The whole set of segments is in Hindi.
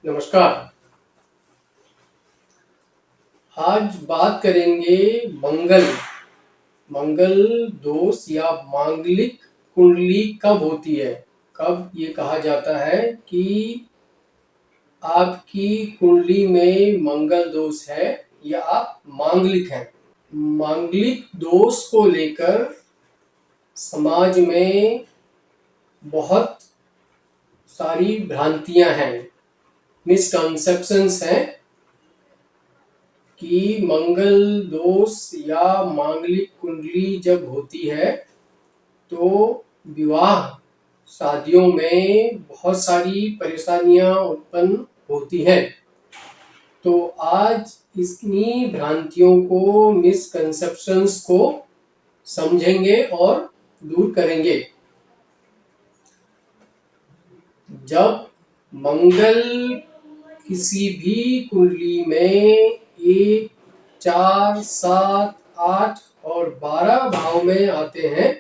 नमस्कार। आज बात करेंगे मंगल मंगल दोष या मांगलिक कुंडली कब होती है। कब ये कहा जाता है कि आपकी कुंडली में मंगल दोष है या आप मांगलिक हैं। मांगलिक दोष को लेकर समाज में बहुत सारी भ्रांतियां हैं, मिसकंसेप्शंस हैं कि मंगल दोष या मांगलिक कुंडली जब होती है तो विवाह शादियों में बहुत सारी परेशानियां उत्पन्न होती हैं। तो आज इन्हीं भ्रांतियों को, मिसकंसेप्शंस को समझेंगे और दूर करेंगे। जब मंगल किसी भी कुंडली में 1, 4, 7, 8 और 12 भाव में आते हैं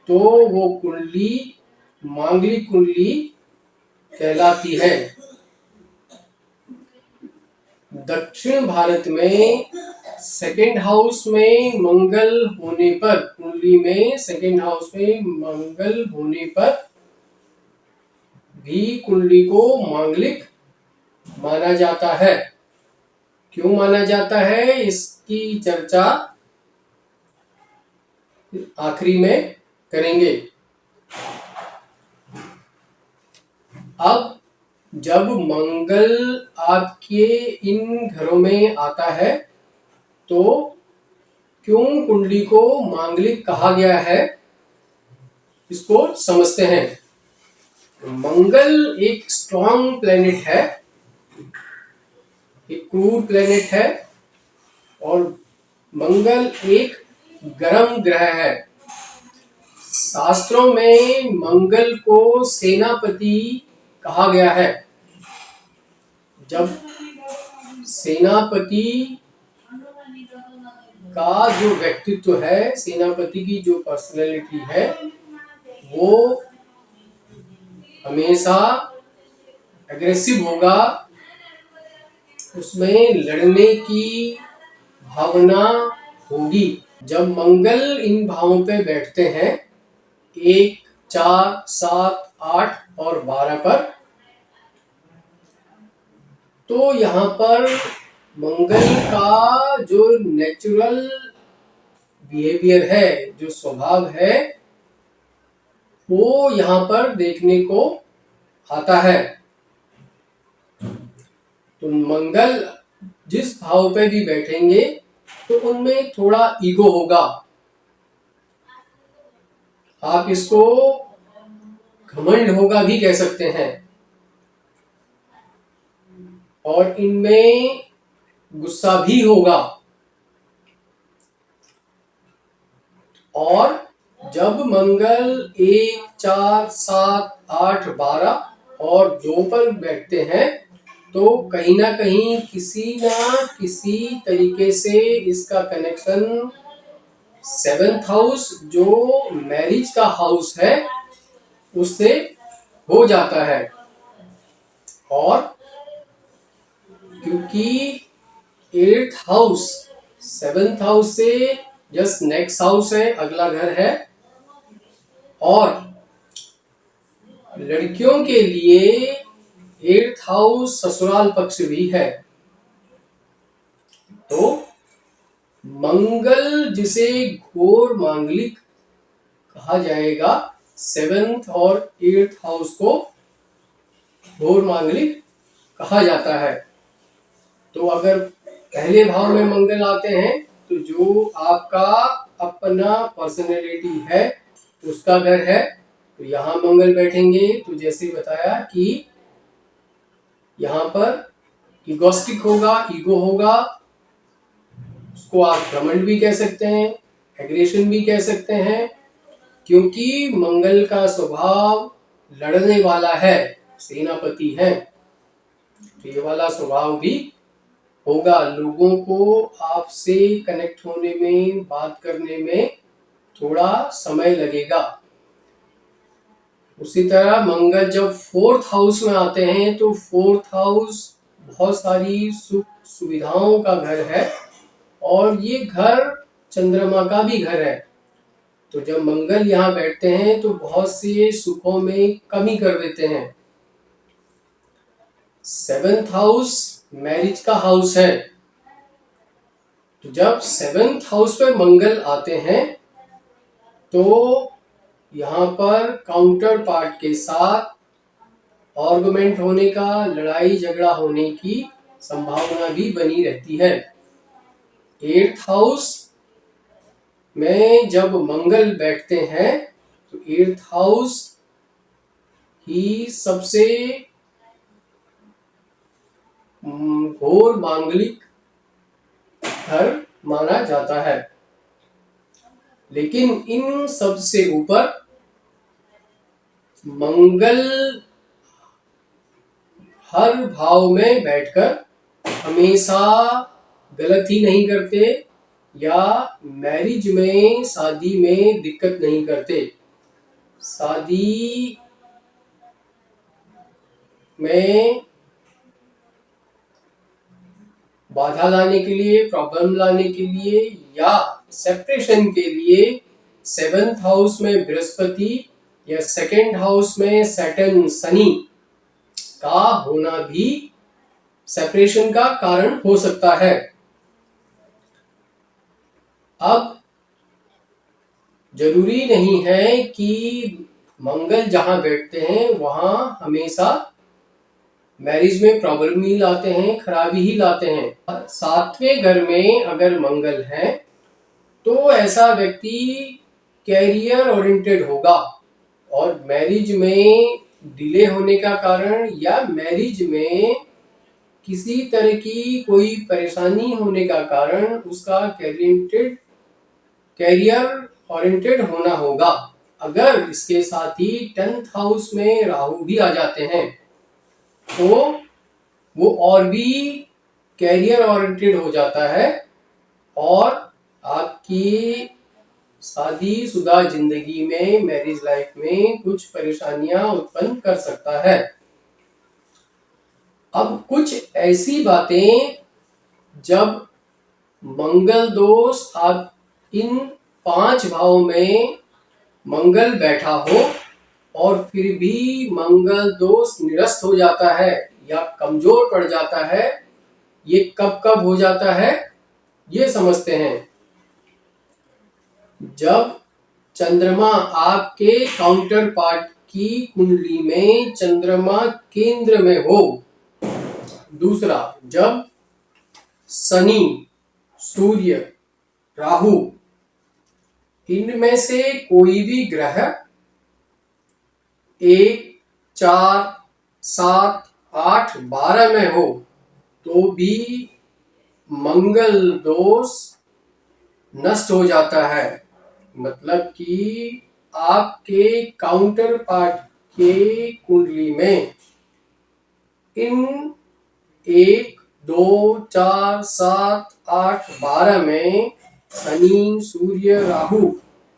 तो वो कुंडली मांगलिक कुंडली कहलाती है। दक्षिण भारत में सेकेंड हाउस में मंगल होने पर, कुंडली में सेकेंड हाउस में मंगल होने पर भी कुंडली को मांगलिक माना जाता है। क्यों माना जाता है, इसकी चर्चा आखिरी में करेंगे। अब जब मंगल आपके इन घरों में आता है तो क्यों कुंडली को मांगलिक कहा गया है, इसको समझते हैं। मंगल एक स्ट्रॉन्ग प्लेनेट है, एक क्रूर प्लेनेट है और मंगल एक गर्म ग्रह है। शास्त्रों में मंगल को सेनापति कहा गया है। जब सेनापति का जो व्यक्तित्व है, सेनापति की जो पर्सनैलिटी है, वो हमेशा एग्रेसिव होगा, उसमें लड़ने की भावना होगी। जब मंगल इन भावों पे बैठते हैं 1, 4, 7, 8 और 12 पर, तो यहाँ पर मंगल का जो नेचुरल बिहेवियर है, जो स्वभाव है, वो यहाँ पर देखने को आता है। तो मंगल जिस भाव पे भी बैठेंगे तो उनमें थोड़ा ईगो होगा। आप इसको घमंड होगा भी कह सकते हैं। और इनमें गुस्सा भी होगा। और जब मंगल 1, 4, 7, 8, 12 और 2 पर बैठते हैं तो कहीं ना कहीं किसी ना किसी तरीके से इसका कनेक्शन 7th हाउस, जो मैरिज का हाउस है, उससे हो जाता है। और क्योंकि 8th हाउस 7th हाउस से जस्ट नेक्स्ट हाउस है, अगला घर है, और लड़कियों के लिए 8th हाउस ससुराल पक्ष भी है। तो मंगल जिसे घोर मांगलिक कहा जाएगा, 7th और 8th हाउस को घोर मांगलिक कहा जाता है। तो अगर पहले भाव में मंगल आते हैं तो जो आपका अपना पर्सनैलिटी है, उसका घर है, तो यहाँ मंगल बैठेंगे तो जैसे बताया कि यहाँ पर इगोस्टिक होगा, ईगो होगा, उसको आप घमंड भी कह सकते हैं, एग्रेशन भी कह सकते हैं, क्योंकि मंगल का स्वभाव लड़ने वाला है, सेनापति है। तो ये वाला स्वभाव भी होगा। लोगों को आपसे कनेक्ट होने में, बात करने में थोड़ा समय लगेगा। उसी तरह मंगल जब 4th हाउस में आते हैं तो 4th हाउस बहुत सारी सुख सुविधाओं का घर है और ये घर चंद्रमा का भी घर है। तो जब मंगल यहाँ बैठते हैं तो बहुत से सुखों में कमी कर देते हैं। 7th हाउस मैरिज का हाउस है। तो जब 7th हाउस पे मंगल आते हैं तो यहाँ पर काउंटर पार्ट के साथ आर्गुमेंट होने का, लड़ाई झगड़ा होने की संभावना भी बनी रहती है। 8th हाउस में जब मंगल बैठते हैं तो 8th हाउस ही सबसे घोर मांगलिक घर माना जाता है। लेकिन इन सब से ऊपर मंगल हर भाव में बैठकर हमेशा गलत ही नहीं करते या मैरिज में, शादी में दिक्कत नहीं करते। शादी में बाधा लाने के लिए, प्रॉब्लम लाने के लिए या सेपरेशन के लिए 7th हाउस में बृहस्पति या 2nd हाउस में सैटर्न शनि का होना भी सेपरेशन का कारण हो सकता है। अब जरूरी नहीं है कि मंगल जहां बैठते हैं वहां हमेशा मैरिज में प्रॉब्लम ही लाते हैं, खराबी ही लाते हैं। 7वें घर में अगर मंगल है तो ऐसा व्यक्ति कैरियर ओरिएंटेड होगा और मैरिज में डिले होने का कारण या मैरिज में किसी तरह की कोई परेशानी होने का कारण उसका कैरियर ओरिएंटेड होना होगा। अगर इसके साथ ही 10th हाउस में राहु भी आ जाते हैं तो वो और भी कैरियर ओरिएंटेड हो जाता है और आपकी शादीशुदा जिंदगी में, मैरिज लाइफ में कुछ परेशानियां उत्पन्न कर सकता है। अब कुछ ऐसी बातें जब मंगल दोष आप इन 5 भाव में मंगल बैठा हो और फिर भी मंगल दोष निरस्त हो जाता है या कमजोर पड़ जाता है, ये कब कब हो जाता है ये समझते हैं। जब चंद्रमा आपके काउंटर पार्ट की कुंडली में चंद्रमा केंद्र में हो। दूसरा, जब शनि, सूर्य, राहु इनमें से कोई भी ग्रह 1, 4, 7, 8, 12 में हो तो भी मंगल दोष नष्ट हो जाता है। मतलब कि आपके काउंटर पार्ट के कुंडली में इन 1, 2, 4, 7, 8, 12 में शनि, सूर्य, राहु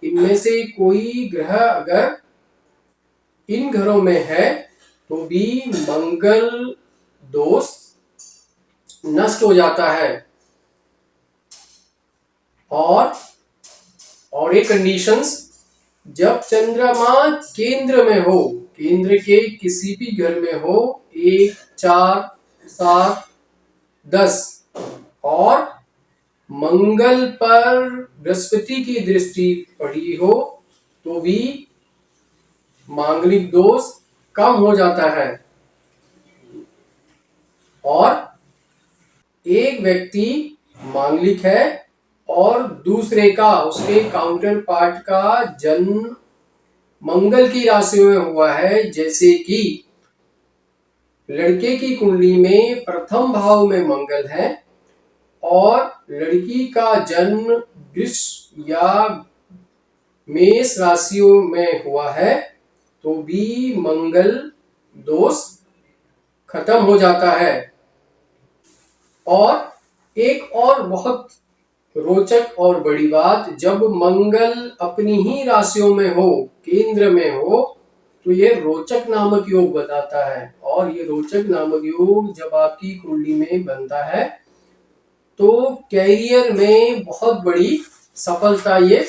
इनमें से कोई ग्रह अगर इन घरों में है तो भी मंगल दोष नष्ट हो जाता है। और एक कंडीशंस, जब चंद्रमा केंद्र में हो, केंद्र के किसी भी घर में हो, 1, 4, 7, 10 और मंगल पर बृहस्पति की दृष्टि पड़ी हो तो भी मांगलिक दोष कम हो जाता है। और एक व्यक्ति मांगलिक है और दूसरे का, उसके काउंटर पार्ट का जन्म मंगल की राशि में हुआ है, जैसे कि लड़के की कुंडली में प्रथम भाव में मंगल है और लड़की का जन्म वृष या मेष राशियों में हुआ है तो भी मंगल दोष खत्म हो जाता है। और एक और बहुत रोचक और बड़ी बात, जब मंगल अपनी ही राशियों में हो, केंद्र में हो, तो ये रोचक नामक योग बताता है। और ये रोचक नामक योग जब आपकी कुंडली में बनता है तो कैरियर में बहुत बड़ी सफलता ये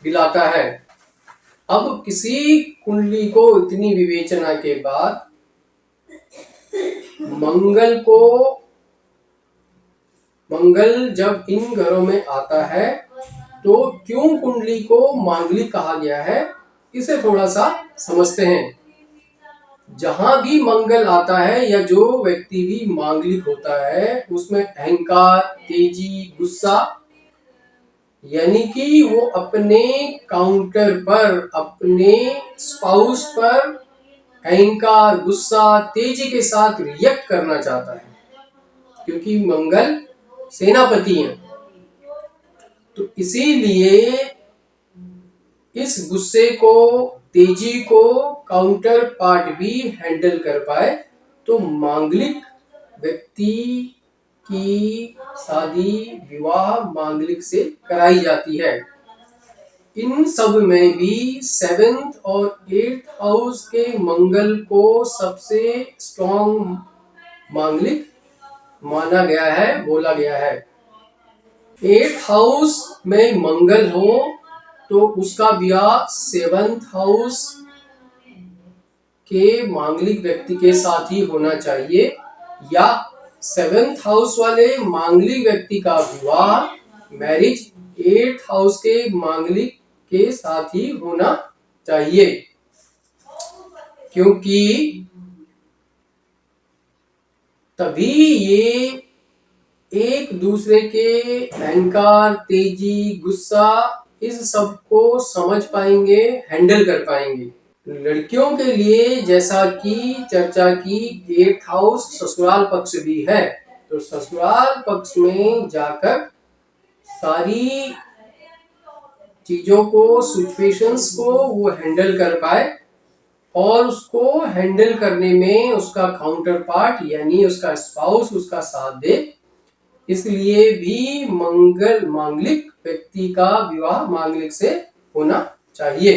दिलाता है। अब किसी कुंडली को इतनी विवेचना के बाद मंगल जब इन घरों में आता है तो क्यों कुंडली को मांगलिक कहा गया है, इसे थोड़ा सा समझते हैं। जहां भी मंगल आता है या जो व्यक्ति भी मांगलिक होता है उसमें अहंकार, तेजी, गुस्सा, यानी कि वो अपने काउंटर पर, अपने स्पाउस पर अहंकार, गुस्सा, तेजी के साथ रिएक्ट करना चाहता है, क्योंकि मंगल सेनापति हैं। तो इसीलिए इस गुस्से को, तेजी को काउंटर पार्ट भी हैंडल कर पाए तो मांगलिक व्यक्ति की शादी, विवाह मांगलिक से कराई जाती है। इन सब में भी 7th और 8th हाउस के मंगल को सबसे स्ट्रॉन्ग मांगलिक माना गया है, बोला गया है। 8th हाउस में मंगल हो तो उसका ब्याह 7th हाउस के मांगलिक व्यक्ति के साथ ही होना चाहिए, या 7th हाउस वाले मांगलिक व्यक्ति का विवाह, मैरिज 8th हाउस के मांगलिक के साथ ही होना चाहिए, क्योंकि तभी ये एक दूसरे के अहंकार, तेजी, गुस्सा इस सब को समझ पाएंगे, हैंडल कर पाएंगे। लड़कियों के लिए जैसा कि चर्चा की 8th हाउस ससुराल पक्ष भी है, तो ससुराल पक्ष में जाकर सारी चीजों को, सिचुएशंस को वो हैंडल कर पाए और उसको हैंडल करने में उसका काउंटर पार्ट यानी उसका स्पाउस उसका साथ दे। इसलिए भी मांगलिक व्यक्ति का विवाह मांगलिक से होना चाहिए।